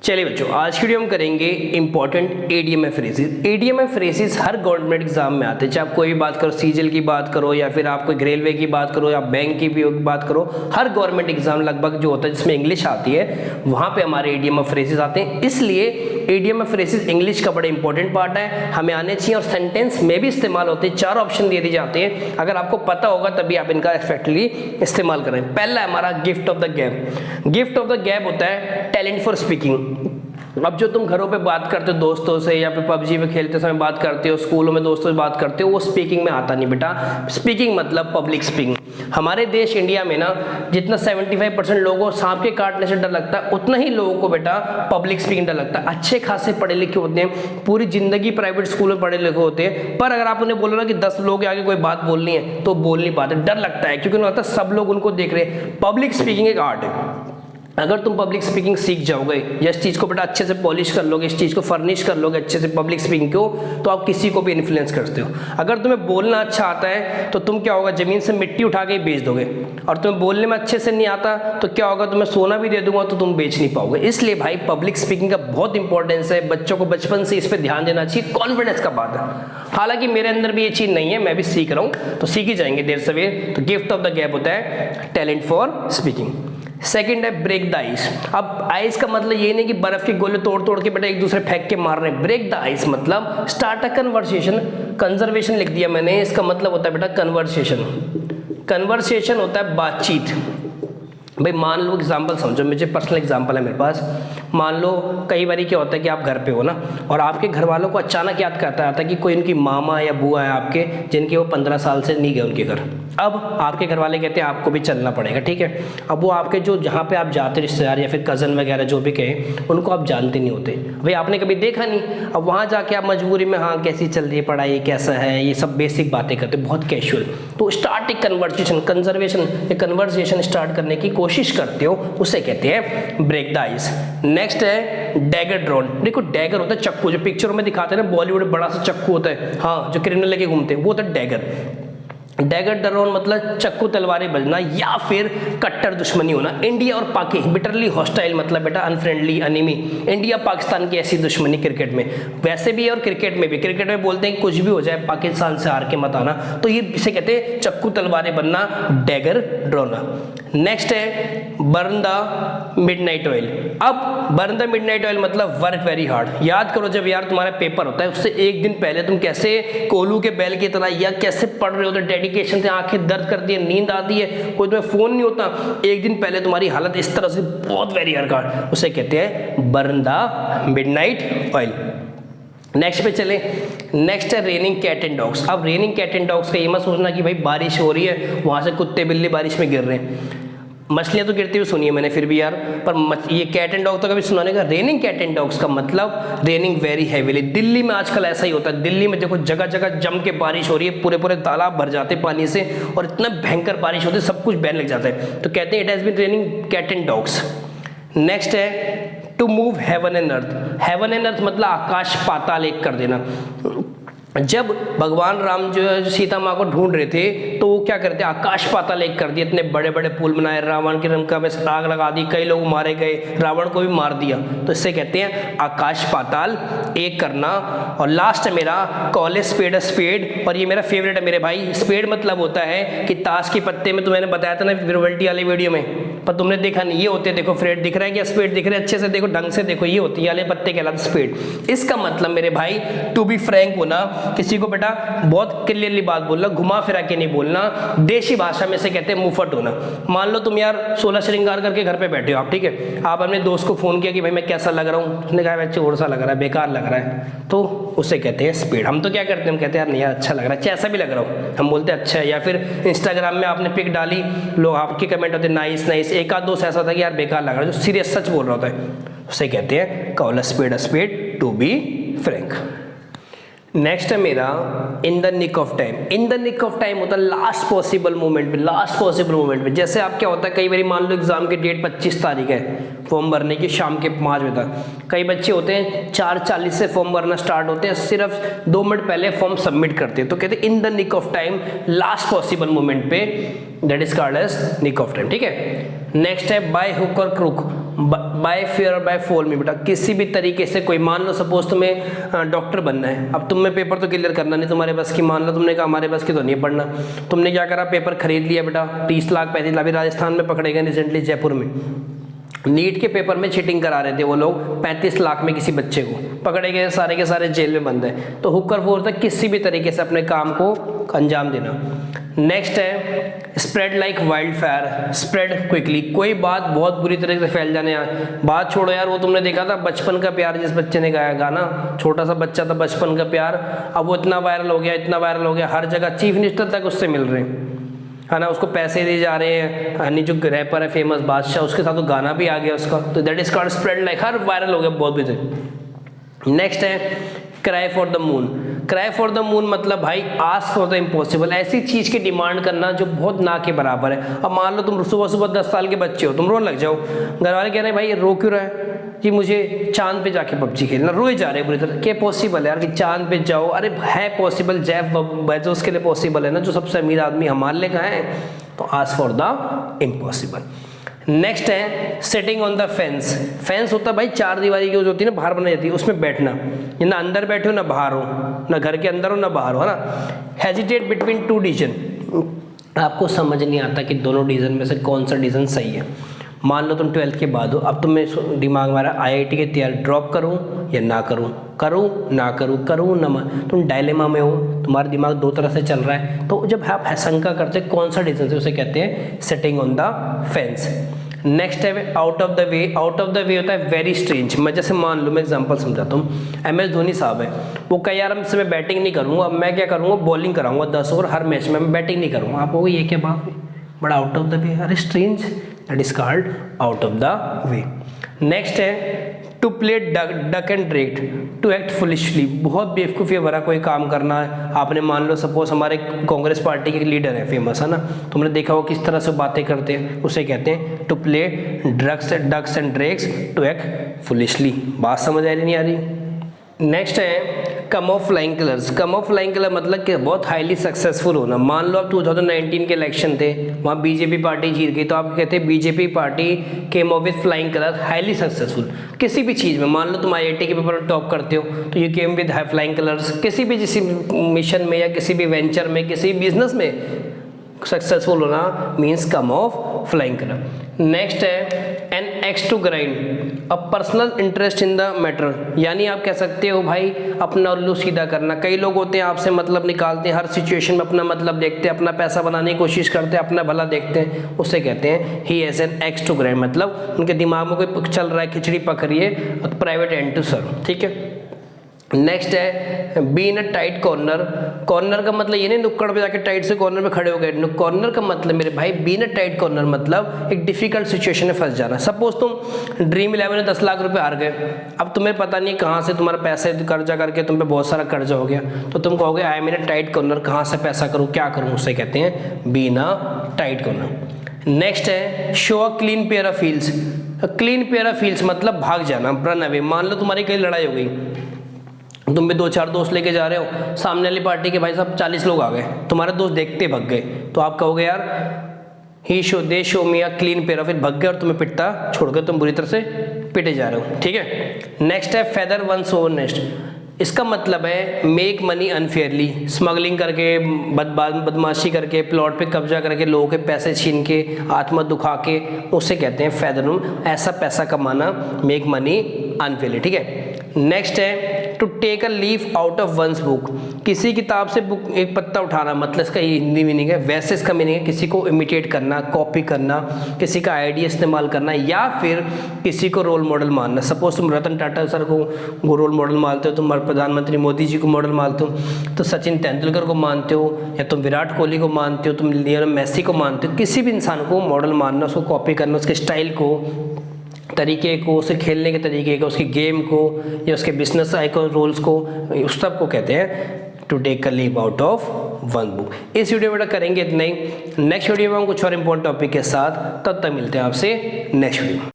चलिए बच्चों, आज की वीडियो हम करेंगे इंपॉर्टेंट एडीएमएफ फ्रेजेस। एडीएमएफ फ्रेजेस हर गवर्नमेंट एग्जाम में आते हैं, चाहे आप कोई भी बात करो, सीजीएल की बात करो या फिर आप कोई रेलवे की बात करो या बैंक की भी बात करो, हर गवर्नमेंट एग्जाम लगभग जो होता है जिसमें इंग्लिश आती है वहां पे हमारे एडीएमएफ फ्रेजेस आते हैं। इसलिए एडीएमएफ फ्रेजेस इंग्लिश का बड़ा इंपॉर्टेंट पार्ट है, हमें आने चाहिए और सेंटेंस में भी इस्तेमाल होते हैं। 4 ऑप्शन दे दिए जाते हैं, अगर आपको पता होगा तभी आप इनका इफेक्टिवली इस्तेमाल करें। पहला है हमारा gift of the gap. Gift of the gap होता है टैलेंट फॉर स्पीकिंग। अब जो तुम घरों पे बात करते हो दोस्तों से या फिर पबजी में खेलते समय बात करते हो, स्कूलों में दोस्तों से बात करते हो, वो स्पीकिंग में आता नहीं बेटा। स्पीकिंग मतलब पब्लिक स्पीकिंग। हमारे देश इंडिया में ना जितना 75% लोगों को सांप के काटने से डर लगता है, उतना ही लोगों को बेटा पब्लिक स्पीकिंग डर लगता है। अच्छे खासे पढ़े लिखे होते हैं, पूरी जिंदगी प्राइवेट स्कूल में पढ़े लिखे होते हैं, पर अगर आप उन्हें बोलो ना कि 10 लोगों के आगे कोई बात बोलनी है तो बोल नहीं पाते, डर लगता है, क्योंकि उन्हें लगता है सब लोग उनको देख रहे हैं। पब्लिक स्पीकिंग एक आर्ट है। अगर तुम पब्लिक स्पीकिंग सीख जाओगे या इस चीज़ को बेटा अच्छे से पॉलिश कर लोगे, इस चीज़ को फर्निश कर लोगे अच्छे से पब्लिक स्पीकिंग को, तो आप किसी को भी इन्फ्लुएंस करते हो। अगर तुम्हें बोलना अच्छा आता है तो तुम क्या होगा, ज़मीन से मिट्टी उठा के ही बेच दोगे, और तुम्हें बोलने में अच्छे से नहीं आता तो क्या होगा, तुम्हें सोना भी दे दूंगा तो तुम बेच नहीं पाओगे। इसलिए भाई पब्लिक स्पीकिंग का बहुत इंपॉर्टेंस है, बच्चों को बचपन से इस पर ध्यान देना चाहिए। कॉन्फिडेंस का बात है, हालांकि मेरे अंदर भी ये चीज़ नहीं है, मैं भी सीख रहा हूँ, तो सीख ही जाएंगे देर सवेर। तो गिफ्ट ऑफ द गैप होता है टैलेंट फॉर स्पीकिंग। सेकंड है ब्रेक द आइस। अब आइस का मतलब ये नहीं कि बर्फ के गोले तोड़ तोड़ के बेटा एक दूसरे फेंक के मार रहे हैं। ब्रेक द आइस मतलब स्टार्ट अ कन्वर्सेशन। कंजर्वेशन लिख दिया मैंने, इसका मतलब होता है बेटा कन्वर्सेशन। कन्वर्सेशन होता है बातचीत। भाई मान लो एग्जाम्पल समझो, मुझे पर्सनल एग्जाम्पल है मेरे पास। मान लो कई बार क्या होता है कि आप घर पे हो ना, और आपके घर वालों को अचानक याद करता आता है कि कोई उनकी मामा या बुआ है आपके, जिनके वो 15 साल से नहीं गए उनके घर। अब आपके घर वाले कहते हैं आपको भी चलना पड़ेगा, ठीक है। अब वो आपके जो जहाँ पे आप जाते रिश्तेदार या फिर कज़न वगैरह जो भी कहें, उनको आप जानते नहीं होते, भाई आपने कभी देखा नहीं। अब वहाँ जाके आप मजबूरी में हाँ कैसी चल रही है पढ़ाई, कैसा है, ये सब बेसिक बातें करते बहुत कैजुअल। तो स्टार्ट एक कन्वर्सेशन, कंजर्वेशन, एक कन्वर्सेशन स्टार्ट करने की कोशिश करते हो, उसे कहते हैं ब्रेक द आइस। नेक्स्ट है डैगर ड्रॉन। देखो डैगर होता है चक्कू, जो पिक्चरों में दिखाते हैं ना बॉलीवुड में बड़ा सा चक्कू होता है, हाँ जो क्रिमिनल लेके घूमते हैं, वो होता है डैगर। डैगर ड्रोन मतलब चक्कू तलवारें बजना या फिर कट्टर दुश्मनी होना। इंडिया और पाकिस्तान बिटरली हॉस्टाइल मतलब बेटा अनफ्रेंडली, अनिमी। इंडिया पाकिस्तान की ऐसी दुश्मनी क्रिकेट में वैसे भी है और क्रिकेट में भी। क्रिकेट में बोलते हैं कि कुछ भी हो जाए पाकिस्तान से हार के मत आना, तो ये इसे कहते हैं चक्कू तलवारें बनना, डैगर ड्रोना। नेक्स्ट है बर्न द मिडनाइट ऑयल। अब बर्न द मिडनाइट ऑयल मतलब वर्क वेरी हार्ड। याद करो जब यार तुम्हारा पेपर होता है उससे एक दिन पहले तुम कैसे कोलू के बैल की तरह या कैसे पढ़ रहे हो, तो डेडिकेशन से आंखें दर्द करती है, नींद आती है, कोई तुम्हें फोन नहीं होता, एक दिन पहले तुम्हारी हालत इस तरह से बहुत वेरी हार्ड, उसे कहते हैं burn the midnight oil. Next पे चले। नेक्स्ट है रेनिंग कैट एंड डॉग्स। अब रेनिंग कैट एंड डॉग्स का ये मत सोचना कि भाई बारिश हो रही है वहां से कुत्ते बिल्ली बारिश में गिर रहे हैं। मछलियां तो गिरती हुई सुनी है मैंने फिर भी यार, पर ये कैट एंड डॉग तो कभी सुनाने का। रेनिंग कैट एंड डॉग्स का मतलब रेनिंग वेरी हैवीली। दिल्ली में आजकल ऐसा ही होता है, दिल्ली में देखो जगह जगह जम के बारिश हो रही है, पूरे पूरे तालाब भर जाते पानी से और इतना भयंकर बारिश होती है सब कुछ बहने लग जाता है, तो कहते हैं it has been raining cat and dogs. Next है to move heaven and earth. Heaven and earth मतलब आकाश पाताल एक कर देना। जब भगवान राम जो सीता माँ को ढूंढ रहे थे तो वो क्या करते, आकाश पाताल एक कर दिए, इतने बड़े बड़े पुल बनाए, रावण की रंका में आग लगा दी, कई लोग मारे गए, रावण को भी मार दिया, तो इससे कहते हैं आकाश पाताल एक करना। और लास्ट है मेरा call a spade a spade, और ये मेरा फेवरेट है मेरे भाई। स्पेड मतलब होता है कि ताश के पत्ते में, तो मैंने बताया था ना विरवल्टी वाले वीडियो में, पर तुमने देखा नहीं, ये होते देखो फ्रेड दिख रहा है क्या, स्पेड दिख रहा है, अच्छे से देखो ढंग से देखो, ये होती है वाले पत्ते कहलाते स्पेड। इसका मतलब मेरे भाई टू बी फ्रैंक होना, किसी को बेटा बहुत क्लियरली बात बोलना, घुमा फिरा के नहीं बोलना, देशी भाषा में से कहते हैं मुफट होना। मान लो तुम यार 16 श्रृंगार करके घर पे बैठे हो आप, ठीक है, आप अपने दोस्त को फोन किया कि भाई मैं कैसा लग रहा हूँ, उसने कहा बच्चे और सा लग रहा है, बेकार लग रहा है, तो उसे कहते हैं स्पीड। हम तो क्या करते हैं, हम कहते हैं यार नहीं यार अच्छा लग रहा है, जैसा भी लग रहा हो हम बोलते हैं अच्छा है। या फिर इंस्टाग्राम में आपने पिक डाली, लोग आपके कमेंट होते हैं नाइस नाइस, एक आध दोस्त ऐसा था कि यार बेकार लग रहा है, जो सीरियस सच बोल रहा होता है, उसे कहते हैं call a spade to be frank. Next है मेरा in the nick of time. In the nick of time होता है लास्ट पॉसिबल मोमेंट में, लास्ट पॉसिबल मोमेंट में। जैसे आप क्या होता है, कई बार मान लो एग्जाम की डेट 25 तारीख है, फॉर्म भरने की शाम के 5 बजे तक, कई बच्चे होते हैं 4:40 से फॉर्म भरना स्टार्ट होते हैं, सिर्फ 2 मिनट पहले फॉर्म सबमिट करते हैं, तो कहते हैं in the nick of time, last possible moment पे, that is called as nick of time, ठीक है। नेक्स्ट है बाय हुक और क्रुक, बाय फेयर और बाय फॉल में बेटा किसी भी तरीके से कोई, मान लो सपोज तुम्हें डॉक्टर बनना है, अब तुम्हें पेपर तो क्लियर करना नहीं तुम्हारे बस की, मान लो तुमने कहा हमारे बस की तो नहीं पढ़ना, तुमने क्या करा पेपर खरीद लिया बेटा 30 लाख 35 लाख, अभी राजस्थान में पकड़े गए रिसेंटली जयपुर में, नीट के पेपर में चीटिंग करा रहे थे वो लोग 35 लाख में किसी बच्चे को पकड़े गए, सारे के सारे जेल में बंद है। तो हुक और फोर्स है किसी भी तरीके से अपने काम को अंजाम देना। नेक्स्ट है spread like wild fire, spread quickly, कोई बात बहुत बुरी तरह से फैल जाने, बात छोड़ो यार, वो तुमने देखा था बचपन का प्यार जिस बच्चे ने गाया गाना, छोटा सा बच्चा था बचपन का प्यार, अब वो इतना वायरल हो गया, इतना वायरल हो गया, हर जगह चीफ मिनिस्टर तक उससे मिल रहे हैं, है ना, उसको पैसे दिए जा रहे हैं, यानी जो रैपर है फेमस बादशाह, उसके साथ तो गाना भी आ गया उसका, तो that is called spread like, her viral हो गया बहुत भी। नेक्स्ट है cry for the moon, cry for the moon मतलब भाई आस्क फॉर द इम्पॉसिबल, ऐसी चीज़ की डिमांड करना जो बहुत ना के बराबर है। अब मान लो तुम सुबह सुबह 10 साल के बच्चे हो, तुम रोने लग जाओ, घर वाले कह रहे हैं भाई रो क्यों रहा है जी, मुझे चांद पे जाके पबजी खेलना, रोए जा रहे हैं बुरी तरह, क्या पॉसिबल है यार कि चांद पे जाओ, अरे है पॉसिबल, जेफ बेजोस के लिए पॉसिबल है ना, जो सबसे अमीर आदमी हमारे लिए कहाँ है, तो ask for the impossible. Next है setting on the fence, fence होता है भाई चार दीवारी की जो होती है ना बाहर बनाई जाती है, उसमें बैठना, ना अंदर बैठे हो ना बाहर हो, ना घर के अंदर हो ना बाहर हो, है ना। हेजिटेट बिटवीन टू डिसीजन, आपको समझ नहीं आता कि दोनों डिसीजन में से कौन सा डिसीजन सही है। मान लो तुम 12th के बाद हो, अब तुम्हें दिमाग में IIT की तैयारी ड्रॉप करूं या ना करूं, करूं ना करूं, करूं ना, तुम डायलेमा में हो, तुम्हारा दिमाग दो तरह से चल रहा है, तो जब आप शंका करते हैं कौन सा डिसीजन है, उसे कहते हैं setting on the fence. Next है out of the way, out of the way होता है वेरी स्ट्रेंज, मैं जैसे मान लो मैं एग्जांपल समझाता हूँ, MS धोनी साहब है, वो कह यार हमसे मैं बैटिंग नहीं करूँगा, अब मैं क्या करूँगा बॉलिंग कराऊंगा 10 ओवर हर मैच में, मैं बैटिंग नहीं करूँगा, आप ये क्या बात है, बड़ा आउट ऑफ द वे, अरे strange, that is called out of the way. Next है to play duck and drake, to act foolishly, बहुत बेवकूफ़ी भरा कोई काम करना है, आपने मान लो सपोज हमारे कांग्रेस पार्टी के लीडर है फेमस, है ना, तुमने देखा हो किस तरह से बातें करते हैं, उसे कहते हैं to play ducks and drakes, to act foolishly, बात समझ आ रही नहीं आ रही। नेक्स्ट है come off flying colours, come off flying colour मतलब कि बहुत हाईली सक्सेसफुल होना, मान लो अब 2019 के इलेक्शन थे, वहाँ BJP पार्टी जीत गई, तो आप कहते हैं BJP party came of with flying colour, highly successful किसी भी चीज़ में, मान लो तुम IIT के पेपर में टॉप करते हो तो you came with flying colours, किसी भी मिशन में या किसी भी वेंचर में किसी बिजनेस में सक्सेसफुल होना means come off flying colour. Next है an axe to grind, a personal interest in the matter, यानी आप कह सकते हो भाई अपना उल्लू सीधा करना, कई लोग होते हैं आपसे मतलब निकालते हैं, हर सिचुएशन में अपना मतलब देखते हैं, अपना पैसा बनाने की कोशिश करते हैं, अपना भला देखते हैं, उससे कहते हैं he has an axe to grind, मतलब उनके दिमाग में कोई चल रहा है, खिचड़ी पक रही है, प्राइवेट एंड टू सर्व, ठीक है। नेक्स्ट है B in a tight corner, corner का मतलब ये नहीं नुक्कड़ पे जाके टाइट से कॉर्नर पे खड़े हो गए, कॉर्नर का मतलब मेरे भाई B in a tight corner मतलब एक डिफिकल्ट सिचुएशन में फंस जाना। सपोज तुम ड्रीम 11 में 10 लाख रुपए हार गए, अब तुम्हें पता नहीं कहाँ से तुम्हारा पैसे कर्जा करके तुम पे बहुत सारा कर्जा हो गया, तो तुम कहोगे I am in a tight corner, कहाँ से पैसा करूँ क्या करूँ, उससे कहते हैं be in a tight corner. Next है show a clean pair of heels, clean pair of heels मतलब भाग जाना, रन अवे, मान लो तुम्हारी कहीं लड़ाई हो गई, तुम भी 2-4 दोस्त लेके जा रहे हो, सामने वाली पार्टी के भाई साहब 40 लोग आ गए, तुम्हारे दोस्त देखते भग गए, तो आप कहोगे यार दे show me a clean pair of, भग गए और तुम्हें पिटता छोड़कर तुम बुरी तरह से पिटे जा रहे हो, ठीक है। नेक्स्ट है फेदर वंस ओवर नेस्ट, इसका मतलब है मेक मनी अनफेयरली, स्मगलिंग करके, बदमाशी करके, प्लॉट पे कब्जा करके, लोगों के पैसे छीन के, आत्मा दुखा के, उसे कहते हैं फेदर, ऐसा पैसा कमाना, मेक मनी अनफेयरली, ठीक है। नेक्स्ट है to take a leaf out of one's book, किसी किताब से बुक एक पत्ता उठाना, मतलब इसका हिंदी मीनिंग है, वैसे इसका मीनिंग है किसी को इमिटेट करना, कॉपी करना, किसी का आइडिया इस्तेमाल करना, या फिर किसी को रोल मॉडल मानना। सपोज तुम रतन टाटा सर को रोल मॉडल मानते हो, तुम प्रधानमंत्री मोदी जी को मॉडल मानते हो, तो सचिन तेंदुलकर को मानते हो, या तुम विराट कोहली को मानते हो, तुम लियोनेल मेसी को मानते हो, किसी भी इंसान को मॉडल मानना, उसको कॉपी करना, उसके स्टाइल को, तरीके को, उसे खेलने के तरीके को, उसकी गेम को या उसके बिजनेस आइकन रोल्स को, उस सब को कहते हैं to take a leaf out of one book. इस वीडियो में करेंगे इतना ही, नेक्स्ट वीडियो में हम कुछ और इंपॉर्टेंट टॉपिक के साथ, तब तक मिलते हैं आपसे नेक्स्ट वीडियो।